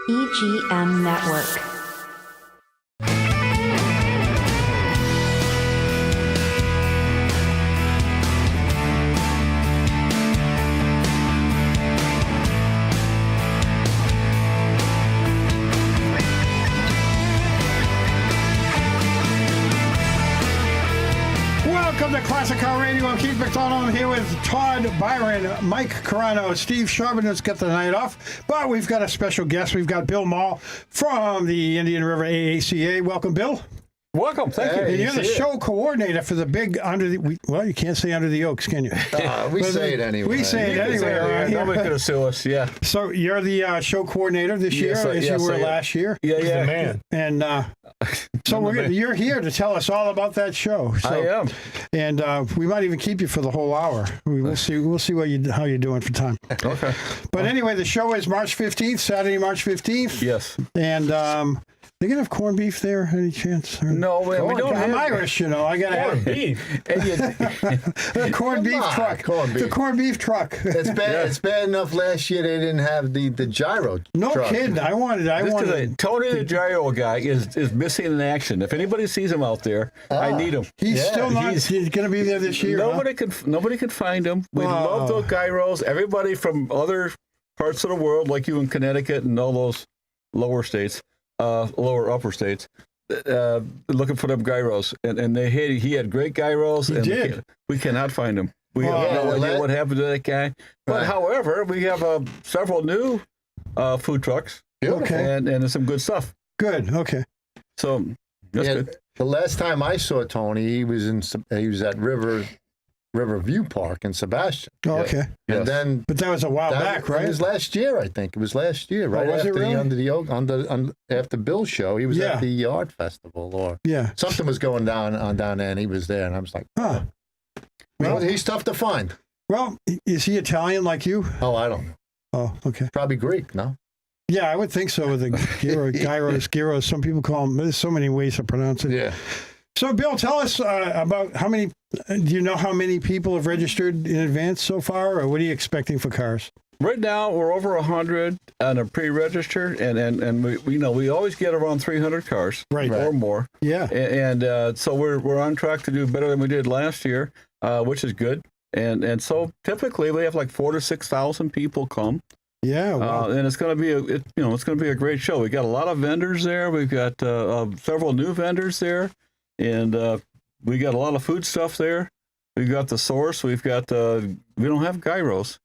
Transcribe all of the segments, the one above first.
EGM Network. Welcome to Classic Car Radio. I'm Keith McDonald. I'm here with Todd Byron, Mike Carano, Steve Charbonneau's got the night off, but we've got a special guest. We've got Bill Mall from the Indian River AACA. Welcome, Bill. Welcome, thank you. And you're the show coordinator for the big well, you can't say Under the Oaks, can you? We say it anyway. We say it anyway around here. Nobody could have sued us, yeah. So you're the show coordinator this year, as you were last year. Yeah, He's the man. And so you're here to tell us all about that show. So, I am. And we might even keep you for the whole hour. We'll see how you're doing for time. Okay. But anyway, the show is March 15th, Saturday, March 15th. Yes. And they gonna have corned beef there? Any chance? No, we don't I'm have Irish, you know. I gotta have Beef. the corned beef truck. corned beef. The corned beef truck. It's bad enough last year they didn't have the gyro. No truck. kidding. I wanted. Tony the gyro guy is missing in action. If anybody sees him out there, I need him. He's still not. He's gonna be there this year. Nobody could find him. We love those gyros. Everybody from other parts of the world, like you in Connecticut and all those lower upper states, looking for them gyros, and he had great gyros. He did. We cannot find him. We have no idea what happened to that guy. But however, we have several new food trucks. Okay. And there's some good stuff. Good. Okay. So that's good. The last time I saw Tony, he was at Riverview Park in Sebastian. Oh, okay. And then, but that was a while back, right? It was last year, I think. It was last year, right was it after really? the Under the Oak, after Bill's show. He was at the art festival, or something was going down there, and he was there, and I was like, huh. Well, he's tough to find. Well, is he Italian like you? Oh, I don't know. Oh, okay. Probably Greek, no? Yeah, I would think so with the gyros. Some people call them, there's so many ways to pronounce it. Yeah. So, Bill, tell us about how many, do you know how many people have registered in advance so far, or what are you expecting for cars? Right now, we're over 100 on a pre-register, and we always get around 300 cars, or more. Yeah. And so we're on track to do better than we did last year, which is good. And so typically we have like 4,000 to 6,000 people come. Yeah. Wow. And it's going to be a great show. We got a lot of vendors there. We've got several new vendors there, and we got a lot of food stuff there. We've got the Source. We've got we don't have gyros,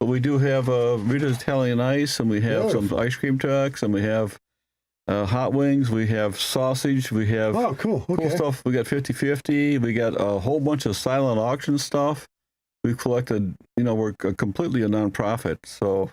but we do have Rita's Italian Ice, and we have some ice cream trucks, and we have hot wings. We have sausage. We have cool stuff. We got 50/50. We got a whole bunch of silent auction stuff. We've collected, we're completely a nonprofit, so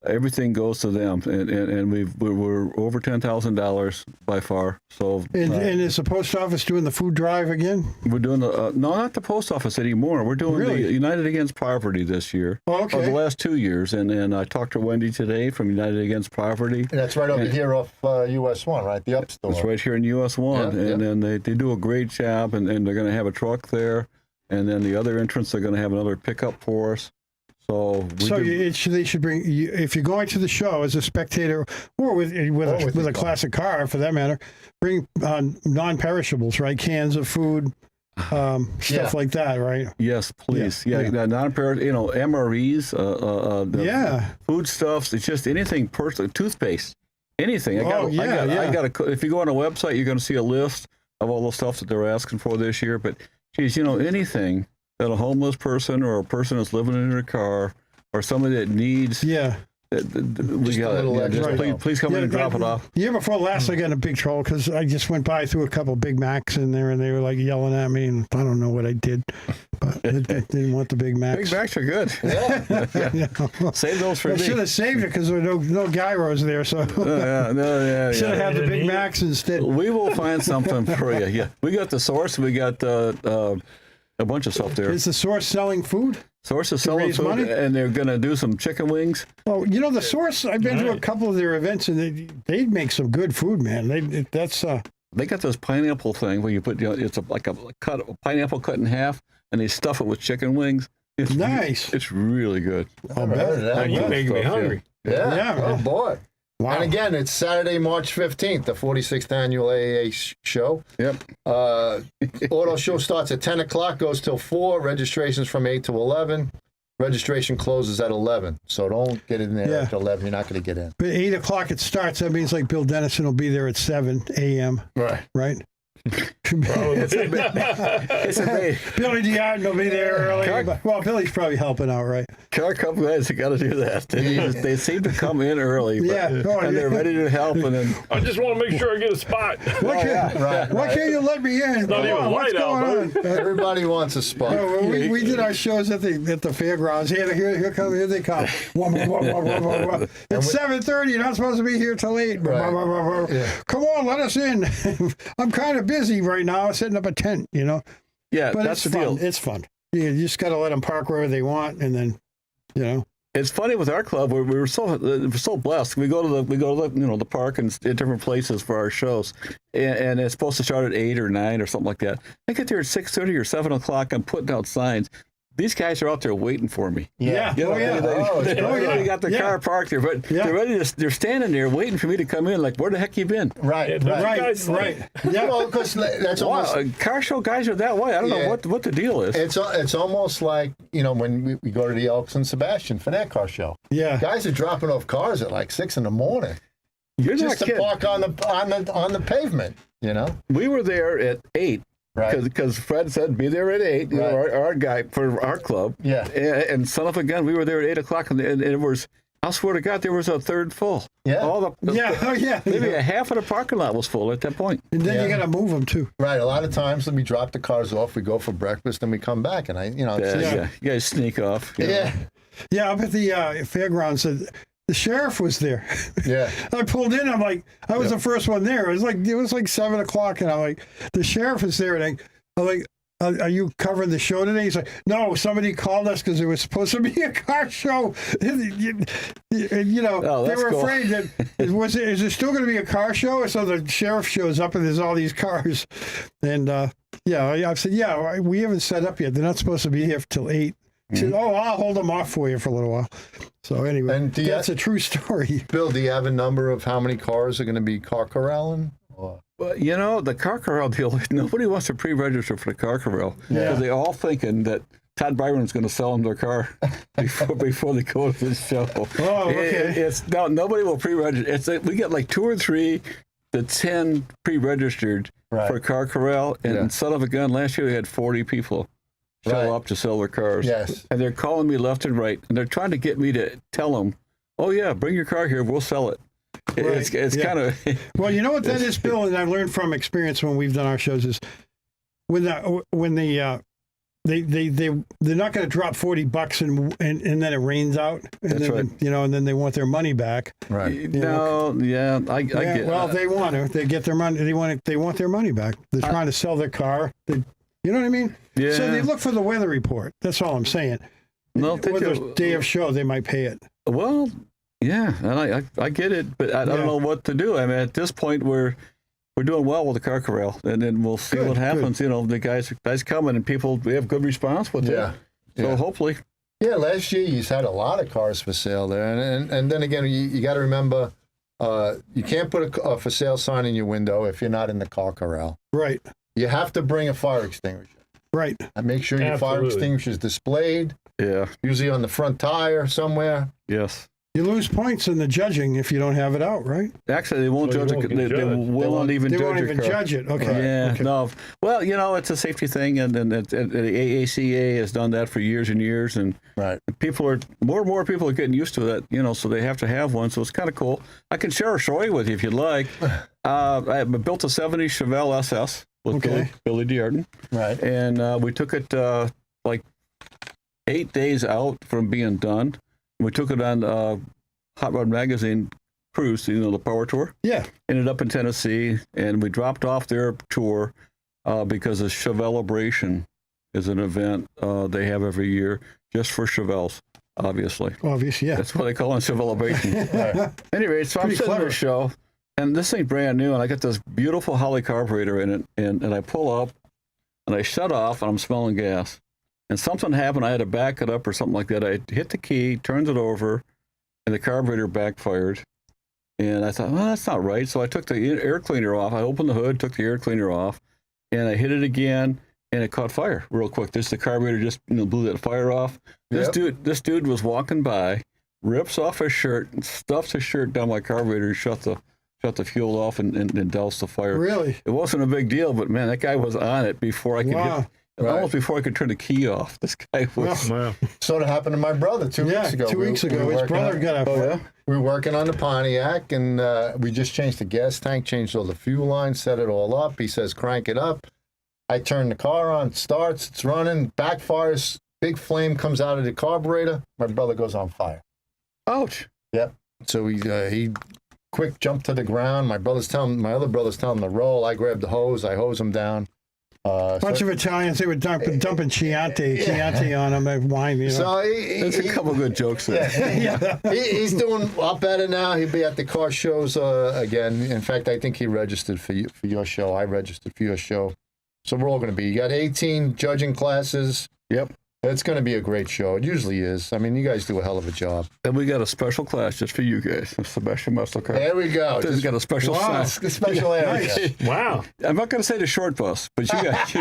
everything goes to them, and we're over $10,000 by far. So and is the post office doing the food drive again? We're doing no, not the post office anymore. We're doing the United Against Poverty this year. Oh, okay. The last 2 years, and I talked to Wendy today from United Against Poverty. And that's right over here off US 1, right? The Up store. It's right here in US 1, and they do a great job, and they're going to have a truck there. And then the other entrance, they're going to have another pickup for us. So they should bring, if you're going to the show as a spectator or with a classic car for that matter, bring non-perishables, right? Cans of food, stuff like that, right? Yes, please. Non-perishable, MREs, food stuffs. It's just anything personal, toothpaste, anything. I got. If you go on a website, you're going to see a list of all the stuff that they're asking for this year. But geez, anything that a homeless person or a person that's living in their car or somebody that needs, please come in and drop it off. The year before last, I got in a big trouble because I just went by through a couple Big Macs in there, and they were like yelling at me, and I don't know what I did, but they didn't want the Big Macs. Big Macs are good. Save those for me. I should have saved it because there were no gyros there, so should have had the Big Macs instead. We will find something for you. Yeah, we got the Source. We got a bunch of stuff there. Is the Source selling food? Source is selling food, money? And they're going to do some chicken wings. Well, the Source, I've been to a couple of their events, and they make some good food, man. They got this pineapple thing where you put, it's like a pineapple cut in half, and they stuff it with chicken wings. It's nice. It's really good. I'll bet. You make me hungry. Yeah. Oh, boy. Wow. And again, it's Saturday, March 15th, the 46th annual AAA show. Yep. Auto show starts at 10 o'clock, goes till 4. Registration's from 8 to 11. Registration closes at 11. So don't get in there at 11. You're not going to get in. But 8 o'clock it starts. That means like Bill Dennison will be there at 7 a.m. Right. Right? It's a bait. Billy DeArden will be there early. Well, Billy's probably helping out, right? Car couple guys that got to do that. They seem to come in early, and they're ready to help. And then I just want to make sure I get a spot. Why can't you let me in? not even What's light out, going on? Everybody wants a spot. We did our shows at the fairgrounds. Here they come. It's 7:30. You're not supposed to be here till 8. Right. Yeah. Come on, let us in. I'm kind of busy right now, setting up a tent. yeah, But that's it's the fun. deal. It's fun. You just got to let them park wherever they want, and then It's funny with our club. We're so blessed. We go to the park and at different places for our shows, and it's supposed to start at 8 or 9 or something like that. I get there at 6:30 or 7 o'clock. I'm putting out signs. These guys are out there waiting for me. Yeah. You know, they got their Yeah. car parked there, but they're ready to. They're standing there waiting for me to come in. Like, where the heck you been? Right. Right. Yeah, well, because that's Wow, almost. car show guys are that way. I don't know what the deal is. It's almost like, when we go to the Elks and Sebastian for that car show. Yeah. Guys are dropping off cars at like 6 in the morning You're not just to kidding. park on the pavement. We were there at 8. Right. Because Fred said be there at 8, Right. our guy for our club. Yeah. And son of a gun, we were there at 8 o'clock, and it was, I swear to God, there was a third full. Yeah. Maybe a half of the parking lot was full at that point. And then you got to move them too. Right. A lot of times we drop the cars off, we go for breakfast, and we come back, and You guys sneak off. you know. yeah. Yeah, up at the fairgrounds, the sheriff was there. Yeah. I pulled in. I'm like, I was the first one there. It was like 7 o'clock, and I'm like, the sheriff is there, and I'm like, are you covering the show today? He's like, no, somebody called us because it was supposed to be a car show. They were cool. afraid that is there still going to be a car show? So the sheriff shows up and there's all these cars, and I've said, we haven't set up yet. They're not supposed to be here till 8. He said, I'll hold them off for you for a little while. So anyway, And that's a true story. Bill, do you have a number of how many cars are going to be car corralling? Or? Well, the car corral deal, nobody wants to pre-register for the car corral. Because they're all thinking that Todd Byron's going to sell them their car before they go to the show. Oh, okay. Nobody will pre-register. We get like 2 or 3 to 10 pre-registered for car corral. And son of a gun, last year we had 40 people show up to sell their cars. Yes. And they're calling me left and right. And they're trying to get me to tell them, oh, yeah, bring your car here. We'll sell it. Right. It's kind of... Well, you know what that is, Bill, and I've learned from experience when we've done our shows is when they're not going to drop $40 and then it rains out, and That's then right. and then they want their money back. Right. I get it. Well, they want to. They get their money. They want their money back. They're trying to sell their car. You know what I mean? Yeah. So they look for the weather report. That's all I'm saying. No, Whether it's day of show, they might pay it. Well, yeah, and I get it, but I don't know what to do. I mean, at this point, we're doing well with the car corral, and then we'll see what happens. The guys coming, and we have good response with it. So hopefully. Yeah, last year you had a lot of cars for sale there, and then again, you got to remember, you can't put a for sale sign in your window if you're not in the car corral. Right. You have to bring a fire extinguisher. Right. And make sure your fire extinguisher is displayed. Yeah. Usually on the front tire somewhere. Yes. You lose points in the judging if you don't have it out, right? Actually, they won't judge it. They won't even judge it. Okay. Yeah. Okay. No. Well, it's a safety thing, and the AACA has done that for years and years, and more and more people are getting used to that. So they have to have one. So it's kind of cool. I can share a story with you if you'd like. I built a '70s Chevelle SS with Billy DeArden. Right. And we took it like 8 days out from being done. We took it on Hot Rod Magazine cruise, the power tour. Yeah. Ended up in Tennessee, and we dropped off their tour because the Chevelebration is an event they have every year just for Chevelles, obviously. Obviously, yeah. That's what they call it, Chevelebration. Anyway, so I'm sitting in the show, and this thing brand new, and I got this beautiful Holley carburetor in it, and I pull up, and I shut off, and I'm smelling gas. And something happened. I had to back it up or something like that. I hit the key, turned it over, and the carburetor backfired. And I thought, well, that's not right. So I took the air cleaner off. I opened the hood, took the air cleaner off, and I hit it again, and it caught fire real quick. The carburetor just blew that fire off. This dude was walking by, rips off his shirt, and stuffs his shirt down my carburetor, and shut the fuel off, and doused the fire. Really? It wasn't a big deal, but man, that guy was on it before I could Wow. almost before I could turn the key off. This guy was. Wow. So it happened to my brother 2 weeks ago. 2 weeks ago, his brother got a. We were working on the Pontiac, and we just changed the gas tank, changed all the fuel lines, set it all up. He says, crank it up. I turn the car on, starts, it's running, backfires, big flame comes out of the carburetor. My brother goes on fire. Ouch. Yep. So he quick jumped to the ground. My other brother's telling him to roll. I grabbed the hose. I hose him down. Bunch of Italians, they were dumping Chianti on him, wine, you know. So There's a couple good jokes there. he's doing a lot better now. He'll be at the car shows again. In fact, I think he registered for your show. I registered for your show. So we're all going to be. You got 18 judging classes. Yep. It's going to be a great show. It usually is. I mean, you guys do a hell of a job. And we got a special class just for you guys. Sebastian Muscle Car. There we go. He's got a special Wow. sign. The special area. Wow. I'm not going to say the short bus, but you guys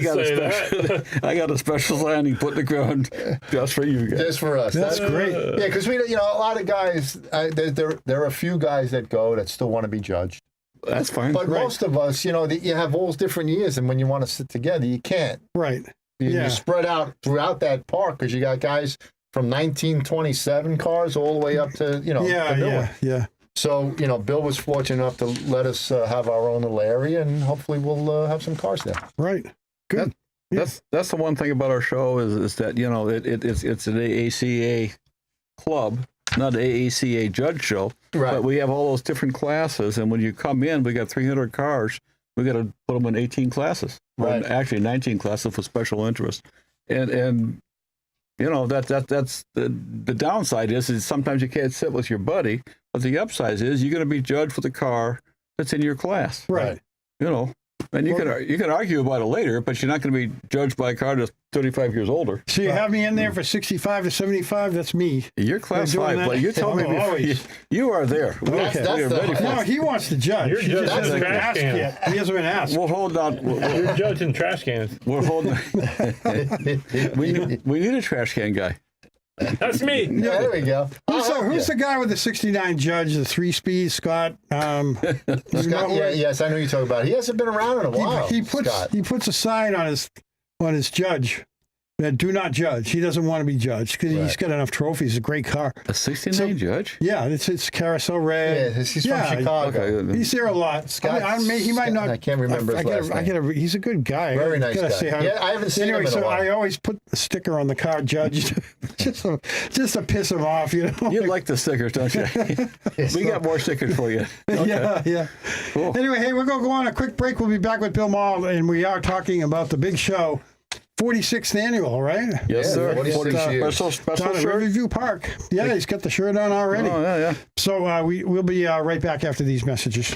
got a special. I got a special landing put in the ground just for you guys. Just for us. That's great. Yeah, because a lot of guys. There are a few guys that go that still want to be judged. That's fine. But most of us, you have all different years, and when you want to sit together, you can't. Right. You spread out throughout that park because you got guys from 1927 cars all the way up to, the new one. Yeah. So, Bill was fortunate enough to let us have our own little area, and hopefully we'll have some cars there. Right. Good. That's the one thing about our show is that it's an AACA club, not an AACA judge show. Right. But we have all those different classes, and when you come in, we got 300 cars. We got to put them in 18 classes. Right. Well, actually 19 classes for special interest, and that's the downside is sometimes you can't sit with your buddy, but the upside is you're going to be judged for the car that's in your class. Right. And you can argue about it later, but you're not going to be judged by a car that's 35 years older. So you have me in there for 65 to 75. That's me. You're class We're doing 5, that. but you told me Oh, before always. you are there. We That's are the- ready for No, it. he wants to judge. You're He judging just hasn't been trash asked cans. yet. He hasn't been asked. We're holding out. You're judging trash cans. We're holding. we need a trash can guy. That's me. Yeah, there we go. Who's the guy with the 69 Judge, the 3-speed, Scott? Scott, yes, I know you talk about. He hasn't been around in a while. He puts a sign on his judge that do not judge. He doesn't want to be judged because he's got enough trophies. A great car. A 69 judge? Yeah, it's Carousel Red. Yeah, he's from Chicago. Okay. He's there a lot. Scott- he might not. I can't remember his last name. He's a good guy. Very nice I gotta guy. say how- Yeah, I haven't seen him anyway, in a so while. I always put a sticker on the car, judge, just to piss him off, You like the stickers, don't you? We got more stickers for you. Yeah. Cool. Anyway, hey, we're going to go on a quick break. We'll be back with Bill Maul, and we are talking about the big show, 46th annual, right? Yes, sir. 46 years. Special Down at shirt. Riverview Park. Yeah, he's got the shirt on already. Oh, yeah. So we'll be right back after these messages.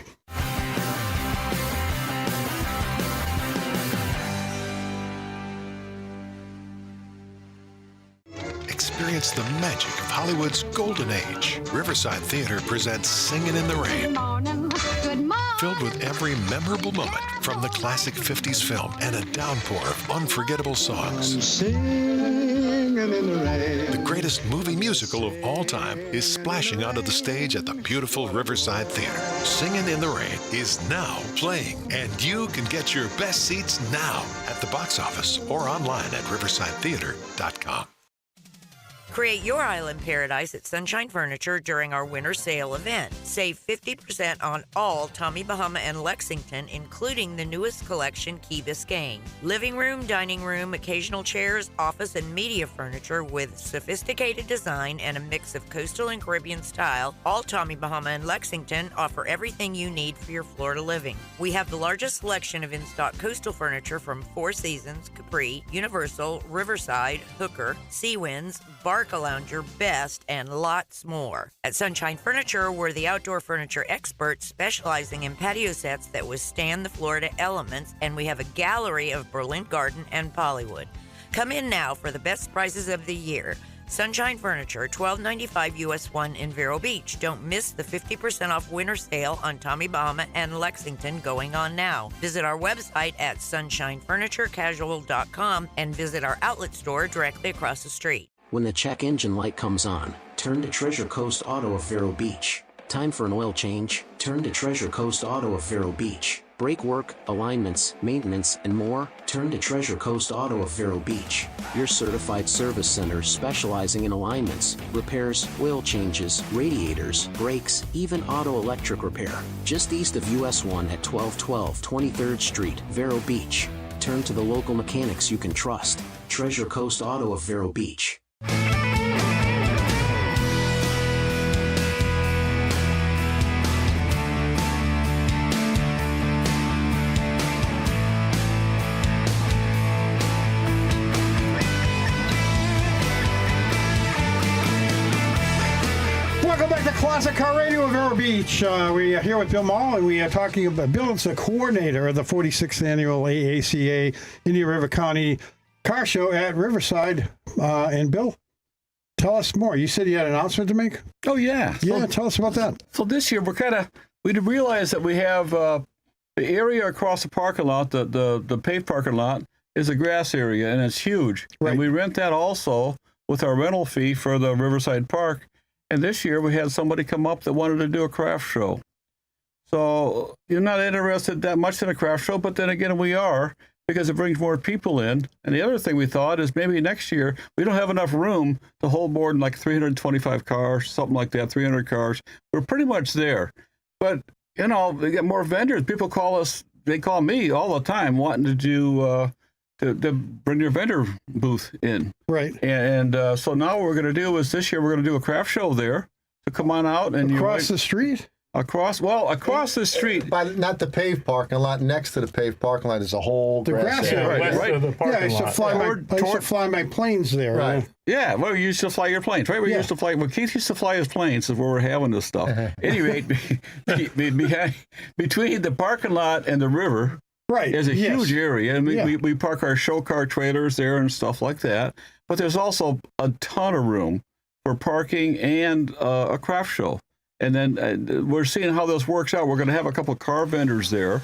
Experience the magic of Hollywood's golden age. Riverside Theater presents Singin' in the Rain. Good morning. Filled with every memorable moment from the classic 50s film and a downpour of unforgettable songs. The greatest movie musical of all time is splashing onto the stage at the beautiful Riverside Theater. Singin' in the Rain is now playing, and you can get your best seats now at the box office or online at riversidetheater.com. Create your island paradise at Sunshine Furniture during our winter sale event. Save 50% on all Tommy Bahama and Lexington, including the newest collection, Key Biscayne. Living room, dining room, occasional chairs, office, and media furniture with sophisticated design and a mix of coastal and Caribbean style. All Tommy Bahama and Lexington offer everything you need for your Florida living. We have the largest selection of in-stock coastal furniture from Four Seasons, Capri, Universal, Riverside, Hooker, Seawinds, Barcalounger, Best, and lots more. At Sunshine Furniture, we're the outdoor furniture experts specializing in patio sets that withstand the Florida elements, and we have a gallery of Berlin Garden and Pollywood. Come in now for the best prices of the year. Sunshine Furniture, $12.95 US 1 in Vero Beach. Don't miss the 50% off winter sale on Tommy Bahama and Lexington going on now. Visit our website at sunshinefurniturecasual.com and visit our outlet store directly across the street. When the check engine light comes on, turn to Treasure Coast Auto of Vero Beach. Time for an oil change? Turn to Treasure Coast Auto of Vero Beach. Brake work, alignments, maintenance, and more? Turn to Treasure Coast Auto of Vero Beach. Your certified service center specializing in alignments, repairs, oil changes, radiators, brakes, even auto electric repair. Just east of US 1 at 1212 23rd Street, Vero Beach. Turn to the local mechanics you can trust. Treasure Coast Auto of Vero Beach. Welcome back to Classic Car Radio of Vero Beach. We are here with Bill Maul, and we are talking about Bill's the coordinator of the 46th annual AACA Indian River County Car Show at Riverside. And Bill, tell us more. You said you had an announcement to make? Oh, yeah. Yeah, tell us about that. So this year we realized that we have the area across the parking lot, the paved parking lot, is a grass area, and it's huge. Right. And we rent that also with our rental fee for the Riverside Park. And this year we had somebody come up that wanted to do a craft show. So you're not interested that much in a craft show, but then again we are, because it brings more people in. And the other thing we thought is maybe next year we don't have enough room to hold more than like 325 cars, something like that, 300 cars. We're pretty much there. But, you know, they get more vendors. People call us, they call me all the time wanting to do, to bring your vendor booth in. Right. And so now what we're going to do is this year we're going to do a craft show there. So come on out. And Across the street? Across the street. But not the paved parking lot. Next to the paved parking lot is a whole The grass area. area. West right. of the Yeah, I parking used to lot. fly my planes there. Right. Yeah, well, we used to fly your planes, right? We Yeah. used to fly. Well, Keith used to fly his planes, is where we're having this stuff. Anyway, between the parking lot and the river, Right. there's a yes. huge area, and Yeah. we park our show car trailers there and stuff like that. But there's also a ton of room for parking and a craft show. And then we're seeing how this works out. We're going to have a couple of car vendors there.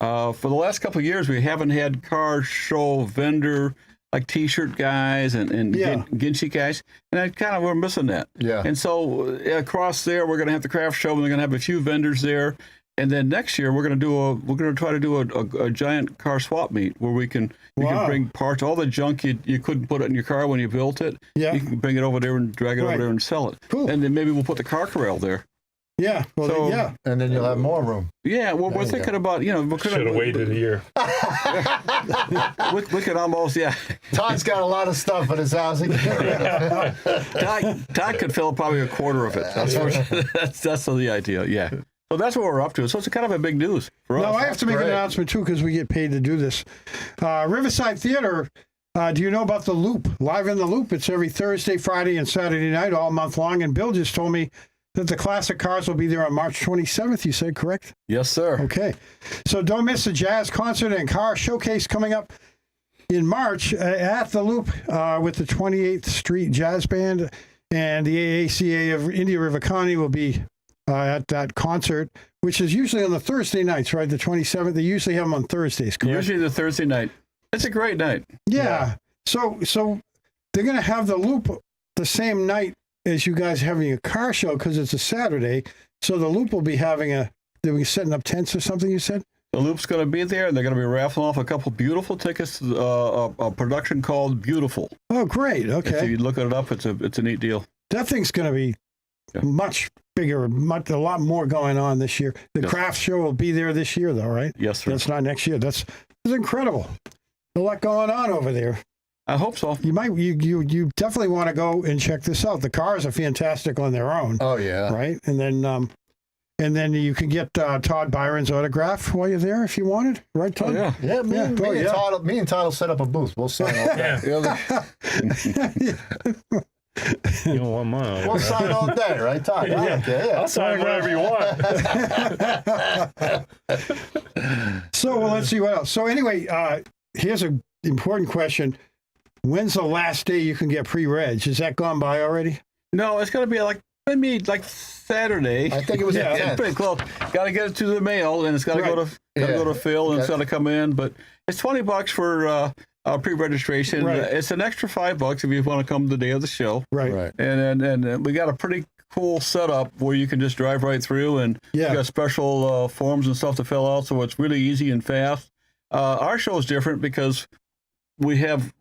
For the last couple of years, we haven't had car show vendor like T-shirt guys and Yeah. Ginchi guys, and we're missing that. Yeah. And so across there, we're going to have the craft show, and we're going to have a few vendors there. And then next year, we're going to try to do a giant car swap meet where we can Wow. bring parts, all the junk you couldn't put it in your car when you built it. Yeah. You can bring it over there and drag it Right. over there and sell it. Cool. And then maybe we'll put the car corral there. Yeah. Well, So- yeah. And then you'll have more room. Yeah, well, we're you thinking go. about, we're Should have waited a year. we could almost, Todd's got a lot of stuff at his house. He can get rid of. Todd could fill probably a quarter of it. That's the idea, yeah. So that's what we're up to. So it's kind of a big news for us. Now, I have to make an great. announcement, too, because we get paid to do this. Riverside Theater, do you know about the Loop? Live in the Loop. It's every Thursday, Friday, and Saturday night, all month long. And Bill just told me that the classic cars will be there on March 27th, you said, correct? Yes, sir. Okay. So don't miss the jazz concert and car showcase coming up in March at the Loop with the 28th Street Jazz Band. And the AACA of Indian River County will be at that concert, which is usually on the Thursday nights, right? The 27th. They usually have them on Thursdays, correct? Usually the Thursday night. It's a great night. Yeah. So they're going to have the Loop the same night as you guys having a car show because it's a Saturday. So the Loop will be they'll be setting up tents or something, you said? The Loop's going to be there, and they're going to be raffling off a couple beautiful tickets to a production called Beautiful. Oh, great. If Okay. you look it up, it's a neat deal. That thing's going to be much bigger, a lot more going on this year. The Yes. craft show will be there this year, though, right? Yes, sir. That's not next year. That's incredible. A lot going on over there. I hope so. You definitely want to go and check this out. The cars are fantastic on their own, Oh, yeah. right? And then you can get Todd Byron's autograph while you're there if you wanted, right, Todd? Oh, yeah. Yeah, me and Todd will set up a booth. We'll sign all day. You don't want mine. We'll sign all day, right, Todd? Yeah. Yeah. I'll sign whatever you want. So let's see what else. So anyway, here's an important question. When's the last day you can get pre-reg? Is that gone by already? No, it's going to be like Saturday. I think it was the It's 10th. pretty close. Got to get it to the mail, and it's got to go to Phil, and it's got to come in. But it's $20 for pre-registration. Right. It's an extra $5 if you want to come the day of the show. Right. Right. And we got a pretty cool setup where you can just drive right through, and Yeah. you got special forms and stuff to fill out, so it's really easy and fast. Our show is different because we have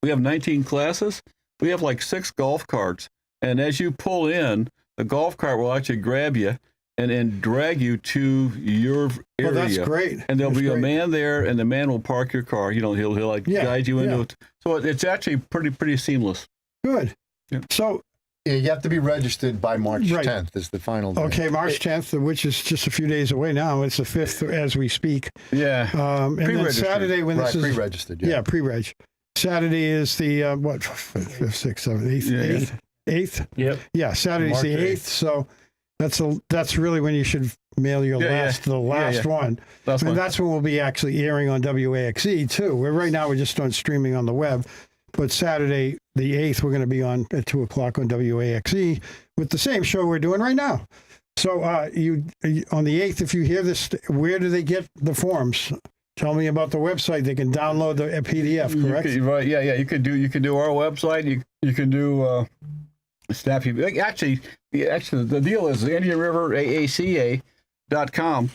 19 classes. We have 6 golf carts, and as you pull in, the golf cart will actually grab you and drag you to your area. Oh, that's great. And there'll That's be a great. man there, and the man will park your car. He'll Yeah, guide you into yeah. it. So it's actually pretty seamless. Good. Yeah. So, Yeah, you have to be registered by March Right. 10th is the final day. okay, March 10th, which is just a few days away now. It's the 5th as we speak. Yeah. And then Pre-registered. Saturday when Right, this is pre-registered. yeah, pre-reg. Saturday is the 5th, 6th, 7th, 8th, Yeah. 8th. Yep. Yeah, Saturday's March the 8th. So that's really when you should mail your the last one. That's And one. that's when we'll be actually airing on WAXE too. Right now we're just on streaming on the web, but Saturday the 8th we're going to be on at 2:00 on WAXE with the same show we're doing right now. So you on the 8th, if you hear this, where do they get the forms? Tell me about the website. They can download the PDF, correct? Right. Yeah. You can do our website. You can do Snappy. Actually, the deal is IndianRiverAACA.com.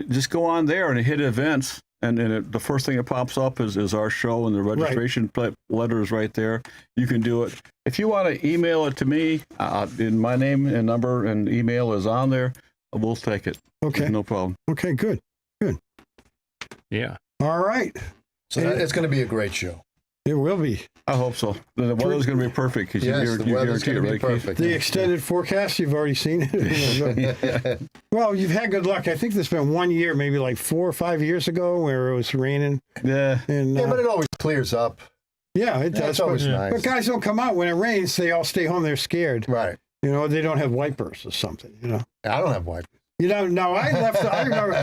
Just go on there and hit events, and the first thing that pops up is our show, and the registration letter is right there. You can do it. If you want to email it to me, in my name and number and email is on there. We'll take it. Okay. No problem. Okay, good. Yeah. All right. So it's going to be a great show. It will be. I hope so. The weather's going to be perfect because Yes, the weather's going to be right, Keith? perfect. The extended forecast, you've already seen it. Well, you've had good luck. I think there's been one year, maybe 4 or 5 years ago, where it was raining. Yeah. And Yeah, but it always clears up. it Yeah, does. it's always but, nice. but guys don't come out when it rains. They all stay home. They're scared. Right. They don't have wipers or something. I don't have wipers. No, I left.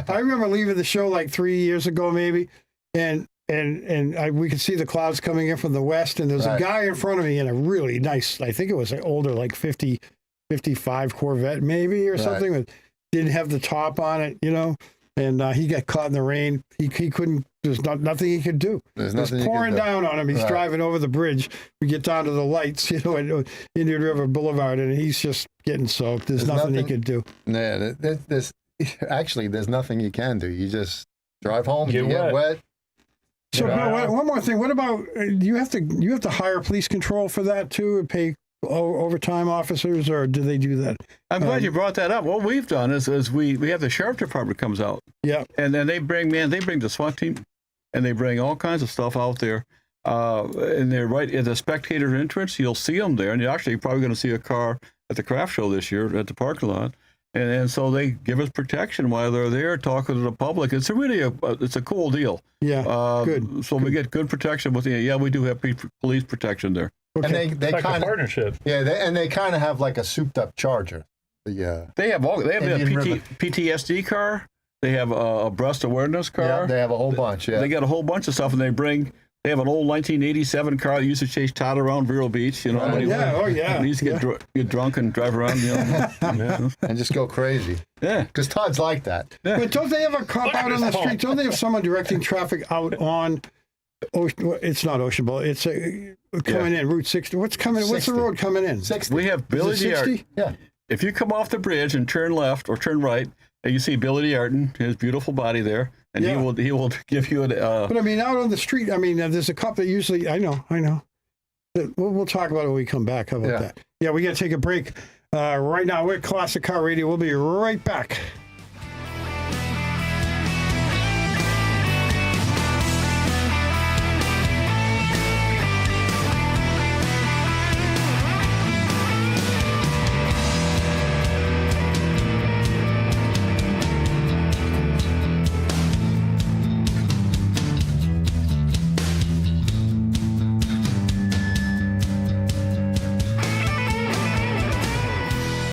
I remember leaving the show 3 years ago, maybe, and we could see the clouds coming in from the west, and there's a Right. guy in front of me in a really nice, I think it was an older, 55 Corvette maybe or Right. something, that didn't have the top on it, and he got caught in the rain. He couldn't. There's nothing he could do. There's It's nothing you can pouring do. down on him. He's Right. driving over the bridge. We get down to the lights, at Indian River Boulevard, and he's just getting soaked. There's nothing he could do. Yeah, there's nothing you can do. You just drive home, Get you get wet. So Yeah. one more thing. What about do you have to hire police control for that too, and pay overtime officers, or do they do that? I'm glad you brought that up. What we've done is we have the sheriff department comes out, Yeah. and then they bring the SWAT team, and they bring all kinds of stuff out there. And they're right at the spectator entrance. You'll see them there, and you're actually probably going to see a car at the craft show this year at the parking lot. And so they give us protection while they're there talking to the public. It's it's a cool deal. Yeah. Good. So we get good protection with we do have police protection there. And they Like a kind of partnership. they kind of have a souped up Charger. They have a Indian River. PTSD car. They have a breast awareness car. Yeah, they have a whole bunch. Yeah. They got a whole bunch of stuff, and they have an old 1987 car that used to chase Todd around Vero Beach. Right. when he Yeah. Oh yeah. he used to get drunk and drive around. and just go crazy. Yeah. Because Todd's like that. But don't they have a cop out on the street? Don't they have someone directing traffic out on? It's not Ocean Boulevard. It's coming in Route 60. What's coming? What's the 60. road coming in? 60. We have Billy Is it DeArt. 60? Yeah. If you come off the bridge and turn left or turn right, and you see Billy DeArton, his beautiful body there, and Yeah. he will give you But I mean, out on the street. I mean, there's a cop that usually. I know. We'll talk about it when we come back. How about that? Yeah, we got to take a break right now. We're Classic Car Radio. We'll be right back.